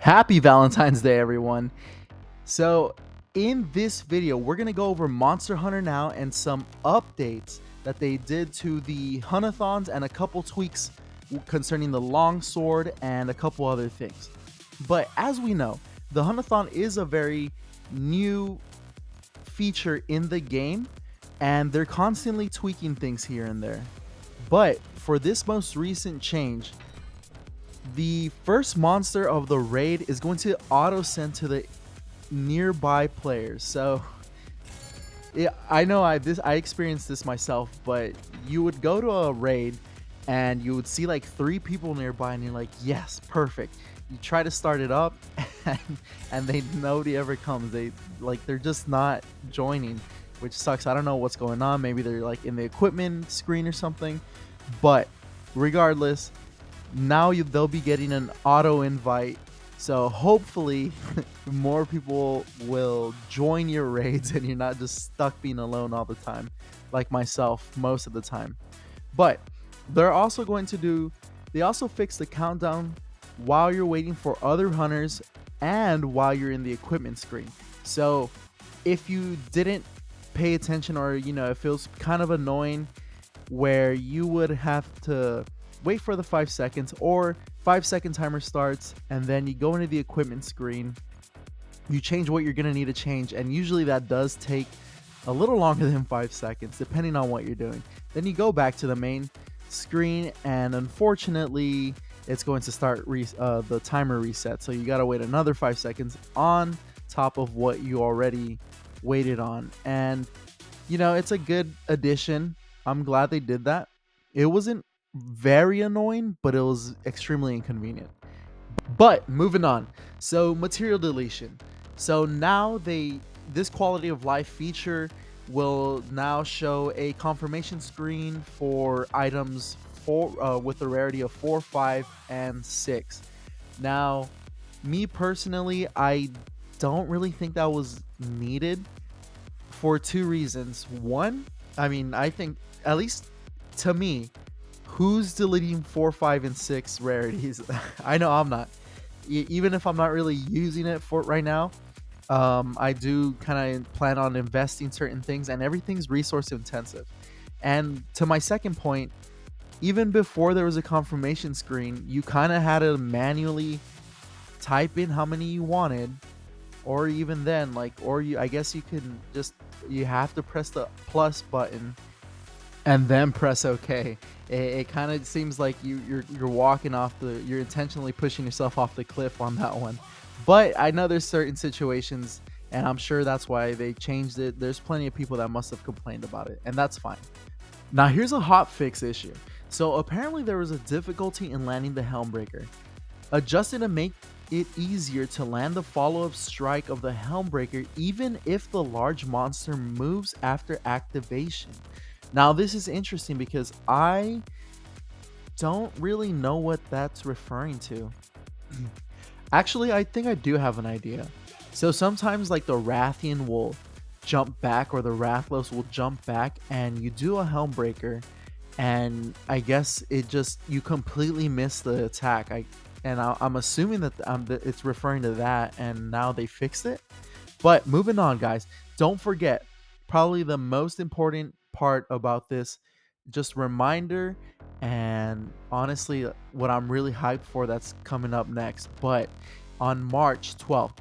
Happy Valentine's Day, everyone. So, in this video, we're going to go over Monster Hunter now and some updates that they did to the Huntathons and a couple tweaks concerning the longsword and a couple other things. But as we know, the Huntathon is a very new feature in the game, and they're constantly tweaking things here and there. But for this most recent change, the first monster of the raid is going to auto send to the nearby players. So yeah, I know I experienced this myself, but you would go to a raid and you would see like 3 people nearby and you're like, yes, perfect. You try to start it up and nobody ever comes. They're just not joining, which sucks. I don't know what's going on. Maybe they're like in the equipment screen or something. But regardless, now they'll be getting an auto invite, so hopefully more people will join your raids and you're not just stuck being alone all the time like myself most of the time. But they also fixed the countdown while you're waiting for other hunters and while you're in the equipment screen. So if you didn't pay attention, or it feels kind of annoying where you would have to wait for the 5 seconds, or 5-second timer starts and then you go into the equipment screen, you change what you're going to need to change, and usually that does take a little longer than 5 seconds depending on what you're doing. Then you go back to the main screen and unfortunately it's going to start the timer reset, so you got to wait another 5 seconds on top of what you already waited on. And it's a good addition. I'm glad they did that. It wasn't very annoying, but it was extremely inconvenient. But moving on, so material deletion. So now this quality of life feature will now show a confirmation screen for items with a rarity of 4, 5, and 6. Now, me personally, I don't really think that was needed for 2 reasons. One, I think, at least to me, who's deleting 4, 5, and 6 rarities? I know I'm not. Even if I'm not really using it for right now, I do kind of plan on investing certain things, and everything's resource intensive. And to my second point, even before there was a confirmation screen, you kind of had to manually type in how many you wanted, or even then, I guess you have to press the plus button and then press OK. It kind of seems like you're walking off you're intentionally pushing yourself off the cliff on that one. But I know there's certain situations, and I'm sure that's why they changed it. There's plenty of people that must have complained about it, and that's fine. Now here's a hot fix issue. So apparently there was a difficulty in landing the Helmbreaker. Adjusted to make it easier to land the follow-up strike of the Helmbreaker even if the large monster moves after activation. Now this is interesting because I don't really know what that's referring to. Actually, I think I do have an idea. So sometimes like the Rathian will jump back, or the Rathlos will jump back, and you do a Helmbreaker, and I guess you completely miss the attack. I'm assuming that it's referring to that, and now they fixed it. But moving on, guys, don't forget, probably the most important part about this, just reminder, and honestly what I'm really hyped for that's coming up next. But on March 12th,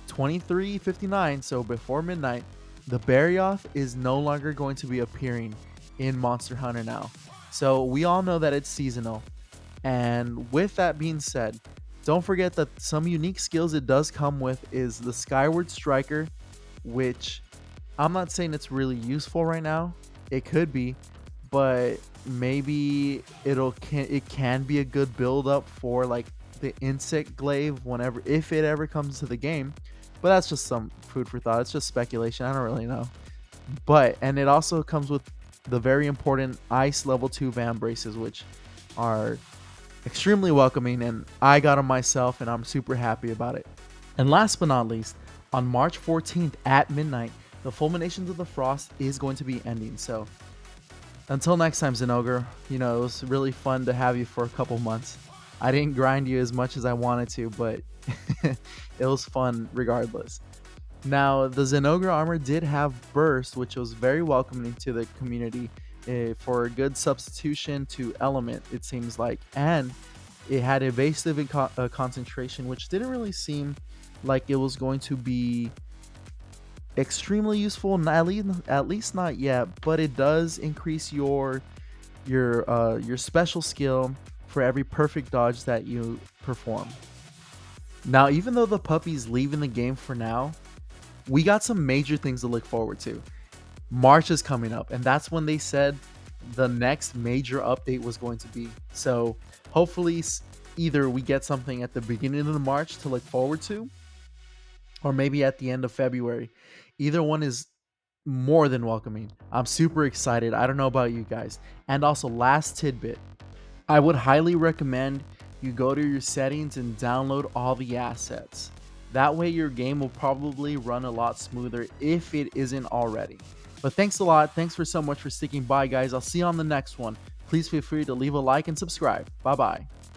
23:59, so before midnight, the Barioth is no longer going to be appearing in Monster Hunter now. So we all know that it's seasonal, and with that being said, don't forget that some unique skills it does come with is the Skyward Striker, which I'm not saying it's really useful right now. It could be, but maybe it can be a good build up for like the insect glaive if it ever comes to the game. But that's just some food for thought. It's just speculation. I don't really know. And it also comes with the very important ice level 2 Van braces, which are extremely welcoming, and I got them myself and I'm super happy about it. And last but not least, on March 14th at midnight, the Fulminations of the Frost is going to be ending. So until next time, Zenogre, it was really fun to have you for a couple months. I didn't grind you as much as I wanted to, but it was fun regardless. Now, the Zenogre armor did have burst, which was very welcoming to the community for a good substitution to element, it seems like. And it had evasive concentration, which didn't really seem like it was going to be extremely useful, at least not yet, but it does increase your special skill for every perfect dodge that you perform. Now, even though the puppy's leaving the game for now, we got some major things to look forward to. March is coming up, and that's when they said the next major update was going to be. So hopefully either we get something at the beginning of March to look forward to, or maybe at the end of February. Either one is more than welcoming. I'm super excited. I don't know about you guys. And also, last tidbit, I would highly recommend you go to your settings and download all the assets. That way your game will probably run a lot smoother if it isn't already. But thanks a lot. Thanks for so much for sticking by, guys. I'll see you on the next one. Please feel free to leave a like and subscribe. Bye bye.